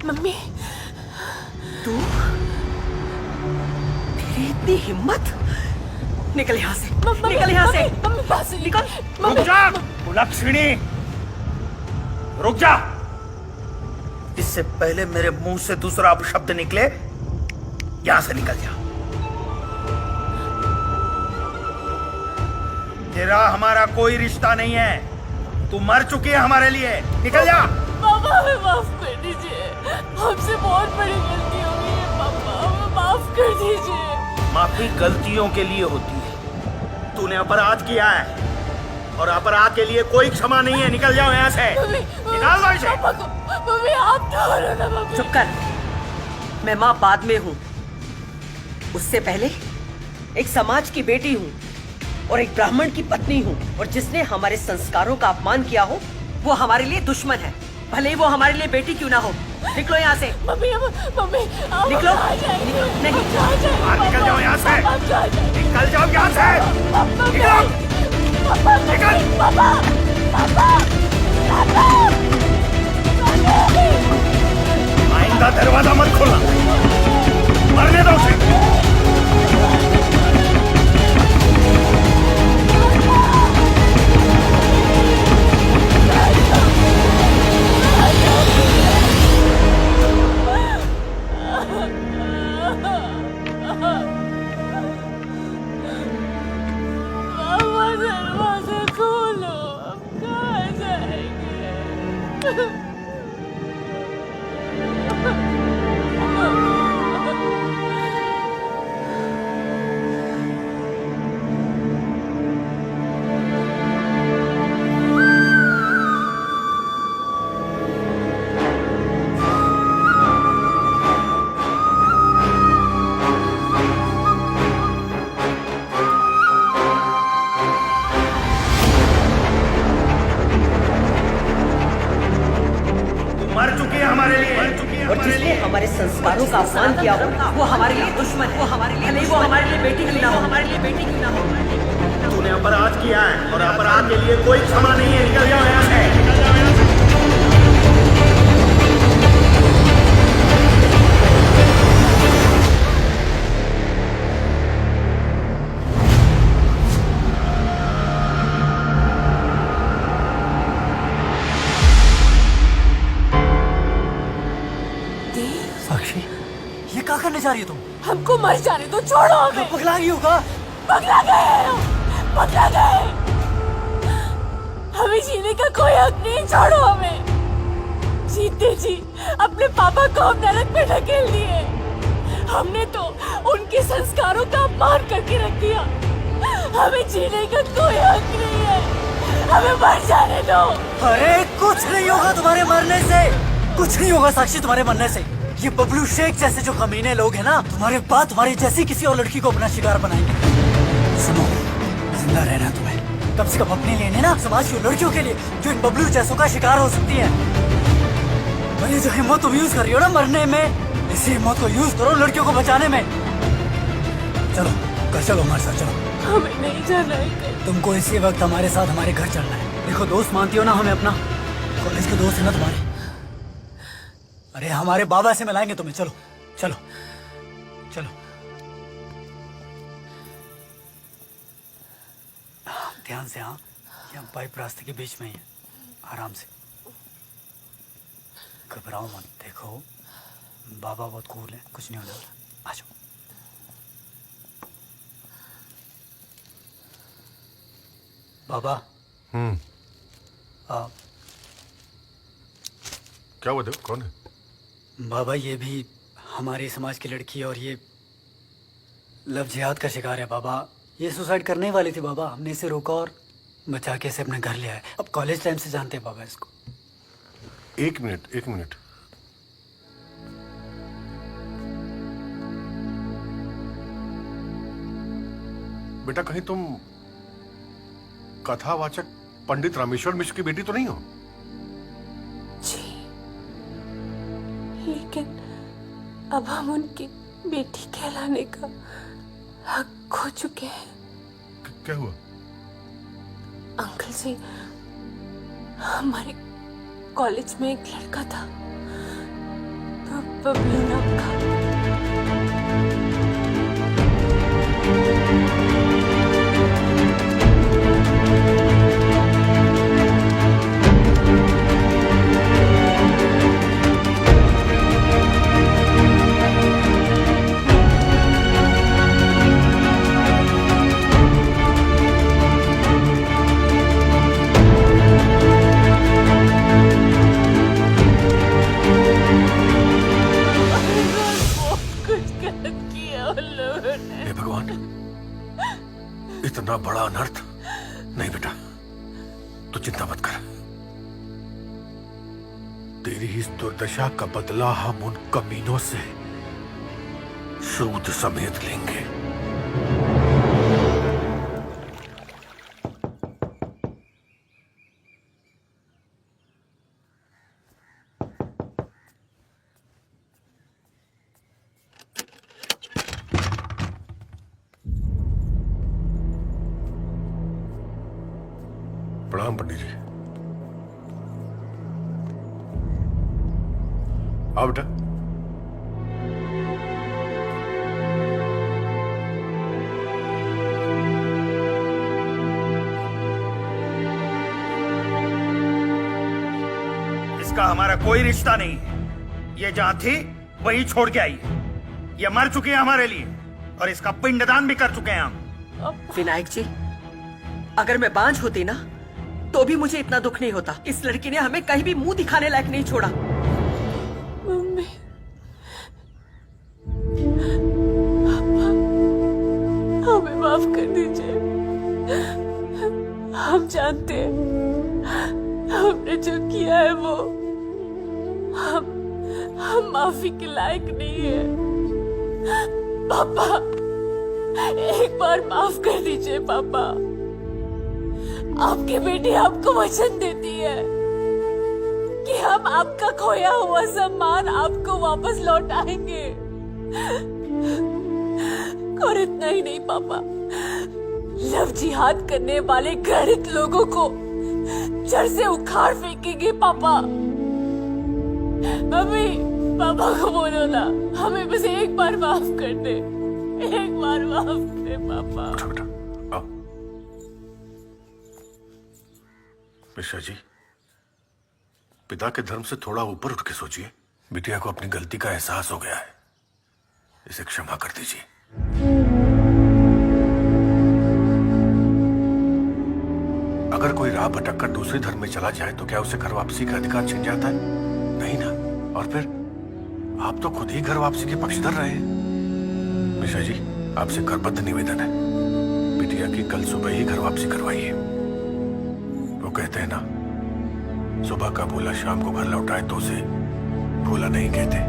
Mummy, तू, तेरी इतनी हिम्मत? निकल यहाँ से, निकल यहाँ से, निकल। रुक जा, कुलक्षणी, रुक जा। इससे पहले मेरे मुंह से दूसरा अपशब्द निकले, यहां से निकल जा। तेरा हमारा कोई रिश्ता नहीं है, तू मर चुकी है हमारे लिए, निकल जा। पापा हमें माफ कर दीजिए, हमसे बहुत बड़ी गलती हो गई है पापा, हमें माफ कर दीजिए। माफी गलतियों के लिए होती है, तूने अपराध किया है और अपराध के लिए कोई क्षमा नहीं है, निकल जाओ यहाँ से, निकाल दो इसे। मम्मी आप तो ना मम्मी। चुप कर, मैं माँ बाद में हूँ, उससे पहले एक समाज की बेटी हूँ और एक ब्राह्मण की पत्नी हूँ, और जिसने हमारे संस्कारों का अपमान किया हो वो हमारे लिए दुश्मन है, भले ही वो हमारे लिए बेटी क्यों ना हो। निकलो यहाँ से। मम्मी मम्मी निकलो। नहीं, निकल जाओ यहाँ से, निकल जाओ यहाँ से, निकलो, निकल। पापा पापा पापा, आइंदा दरवाजा मत खोलना, मरने दो उसे। दरवाजा खोलो, अब कहाँ जाएंगे? और जिसने हमारे संस्कारों का अपमान किया हो वो हमारे लिए दुश्मन है, वो हमारे लिए बेटी क्यों ना हो, हमारे लिए बेटी क्यों ना हो। तूने अपराध किया है और अपराध के लिए कोई क्षमा नहीं है, निकल जाओ यहाँ से। साक्षी, ये क्या करने जा रही है तुम? हमको मर जाने दो, छोड़ो हमें। पगला रही होगा? पगला गए, पगला गए, हमें जीने का कोई हक नहीं, छोड़ो हमें। जीते जी अपने पापा को हम नरक में ढकेल दिए, हमने तो उनके संस्कारों का अपमान करके रख दिया, हमें जीने का कोई हक नहीं है, हमें मर जाने दो। अरे कुछ नहीं होगा तुम्हारे मरने से, कुछ नहीं होगा साक्षी तुम्हारे मरने से। ये बबलू शेख जैसे जो कमीने लोग हैं ना, तुम्हारे बाद तुम्हारी जैसी किसी और लड़की को अपना शिकार बनाएंगे। सुनो, जिंदा रहना तुम्हें, कम से कम अपने लिए नहीं ना, समाज की लड़कियों के लिए जो इन बबलू जैसों का शिकार हो सकती है। और ये जो हिम्मत तुम यूज कर रही हो ना मरने में, इसी हिम्मत को यूज करो लड़कियों को बचाने में। चलो घर चलो, हमारे साथ चलो। हमें नहीं जाना है। तुमको इसी वक्त हमारे साथ हमारे घर चलना है। देखो दोस्त मानती हो ना हमें अपना, कॉलेज के दोस्त है ना तुम्हारे। अरे हमारे बाबा से मिलाएंगे तुम्हें, चलो चलो चलो। ध्यान से, हाँ, यहाँ पाइप रास्ते के बीच में ही है, आराम से, घबराओ मत। देखो बाबा बहुत कूल है, कुछ नहीं होने वाला, आ जाओ। बाबा। क्या हुआ? देखो कौन है? बाबा ये भी हमारे समाज की लड़की है और ये लव जिहाद का शिकार है बाबा। ये सुसाइड करने वाली थी बाबा, हमने इसे रोका और बचा के इसे अपने घर ले आए। अब कॉलेज टाइम से जानते हैं बाबा इसको। एक मिनट। बेटा कहीं तुम कथावाचक पंडित रामेश्वर मिश्र की बेटी तो नहीं हो? जी, लेकिन अब हम उनकी बेटी कहलाने का हक खो चुके हैं। क्या हुआ? अंकल जी, हमारे कॉलेज में एक लड़का था बबलू नाम का। हे भगवान, इतना बड़ा अनर्थ। नहीं बेटा, तू चिंता मत कर। तेरी इस दुर्दशा का बदला हम उन कमीनों से सूद समेत लेंगे। प्रणाम पंडित जी। आओ बेटा। इसका हमारा कोई रिश्ता नहीं है। ये जहां थी वही छोड़ के आई है। ये मर चुकी है हमारे लिए और इसका पिंडदान भी कर चुके हैं हम। विनायक जी, अगर मैं बांझ होती ना तो भी मुझे इतना दुख नहीं होता। इस लड़की ने हमें कहीं भी मुंह दिखाने लायक नहीं छोड़ा। मम्मी, पापा, हमें माफ कर दीजिए। हम जानते हैं हमने जो किया है वो हम माफी के लायक नहीं है। पापा, एक बार माफ कर दीजिए पापा। आपकी बेटी आपको वचन देती है कि हम आपका खोया हुआ सम्मान आपको वापस लौटाएंगे। और इतना ही नहीं पापा, लव जिहाद करने वाले घृणित लोगों को जड़ से उखाड़ फेंकेंगे पापा। मम्मी, पापा को बोलो ना, हमें बस एक बार माफ कर दे। एक बार माफ कर पापा। उठो बेटा, आओ। मिश्रा जी, पिता के धर्म से थोड़ा ऊपर उठ के सोचिए। बिटिया को अपनी गलती का एहसास हो गया है, इसे क्षमा कर दीजिए। अगर कोई राह भटक कर दूसरे धर्म में चला जाए तो क्या उसे घर वापसी का अधिकार छिन जाता है? नहीं ना। और फिर आप तो खुद ही घर वापसी के पक्षधर रहे हैं। मिश्रा जी, आपसे करबद्ध निवेदन है, बिटिया की कल सुबह ही घर वापसी करवाइए। वो कहते हैं ना, सुबह का भूला शाम को घर लौटाए तो उसे भूला नहीं कहते।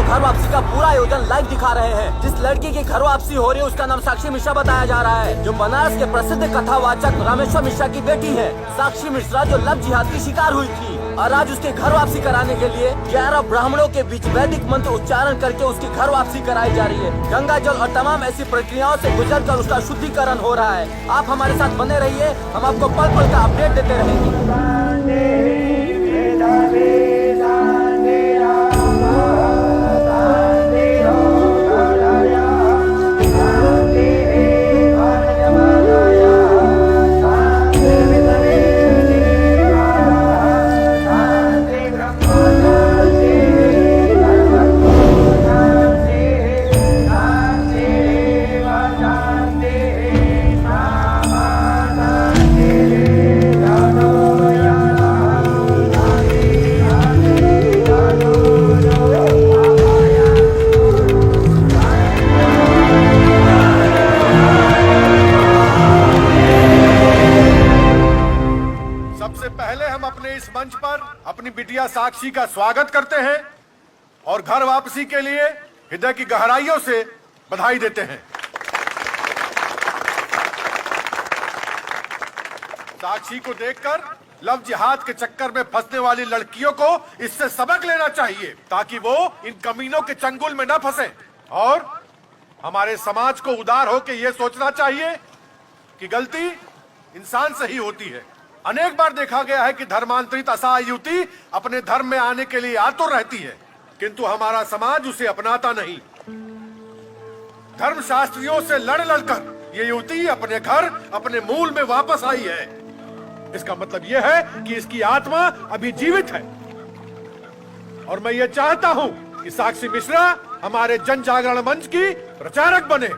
घर वापसी का पूरा आयोजन लाइव दिखा रहे हैं। जिस लड़की की घर वापसी हो रही है उसका नाम साक्षी मिश्रा बताया जा रहा है, जो बनारस के प्रसिद्ध कथावाचक रामेश्वर मिश्रा की बेटी है। साक्षी मिश्रा जो लव जिहाद की शिकार हुई थी और आज उसके घर वापसी कराने के लिए 11 ब्राह्मणों के बीच वैदिक मंत्र उच्चारण करके उसकी घर वापसी कराई जा रही है। गंगा जल और तमाम ऐसी प्रक्रियाओं से गुजर कर उसका शुद्धिकरण हो रहा है। आप हमारे साथ बने रहिए, हम आपको पल पल का अपडेट देते रहेंगे। अपनी बिटिया साक्षी का स्वागत करते हैं और घर वापसी के लिए हृदय की गहराइयों से बधाई देते हैं। साक्षी को देखकर लव जिहाद के चक्कर में फंसने वाली लड़कियों को इससे सबक लेना चाहिए ताकि वो इन कमीनों के चंगुल में न फंसे। और हमारे समाज को उदार होकर यह सोचना चाहिए कि गलती इंसान से ही होती है। अनेक बार देखा गया है कि धर्मांतरित असहाय युवती अपने धर्म में आने के लिए आतुर रहती है, किंतु हमारा समाज उसे अपनाता नहीं। धर्मशास्त्रियों से लड़ लड़कर ये युवती अपने घर, अपने मूल में वापस आई है। इसका मतलब यह है कि इसकी आत्मा अभी जीवित है। और मैं ये चाहता हूं कि साक्षी मिश्रा हमारे जन जागरण मंच की प्रचारक बने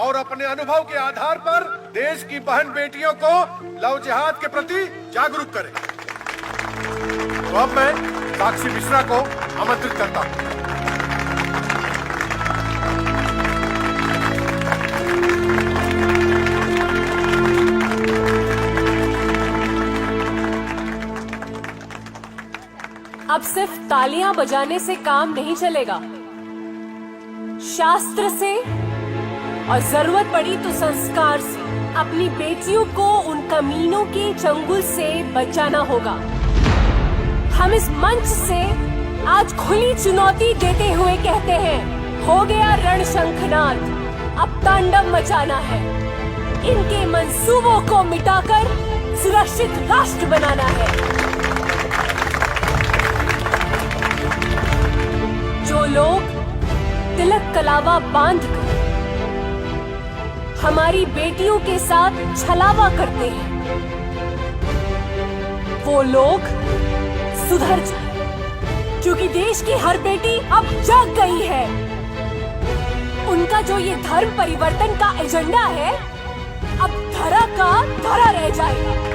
और अपने अनुभव के आधार पर देश की बहन बेटियों को लव जिहाद के प्रति जागरूक करे। तो अब मैं साक्षी मिश्रा को आमंत्रित करता हूं। अब सिर्फ तालियां बजाने से काम नहीं चलेगा, शास्त्र से और जरूरत पड़ी तो संस्कार से अपनी बेटियों को उन कमीनों के चंगुल से बचाना होगा। हम इस मंच से आज खुली चुनौती देते हुए कहते हैं, हो गया रण शंखनाद, अब तांडव मचाना है। इनके मंसूबों को मिटाकर सुरक्षित राष्ट्र बनाना है। जो लोग तिलक कलावा बांधकर हमारी बेटियों के साथ छलावा करते हैं, वो लोग सुधर जाए, क्योंकि देश की हर बेटी अब जाग गई है। उनका जो ये धर्म परिवर्तन का एजेंडा है, अब धरा का धरा रह जाएगा।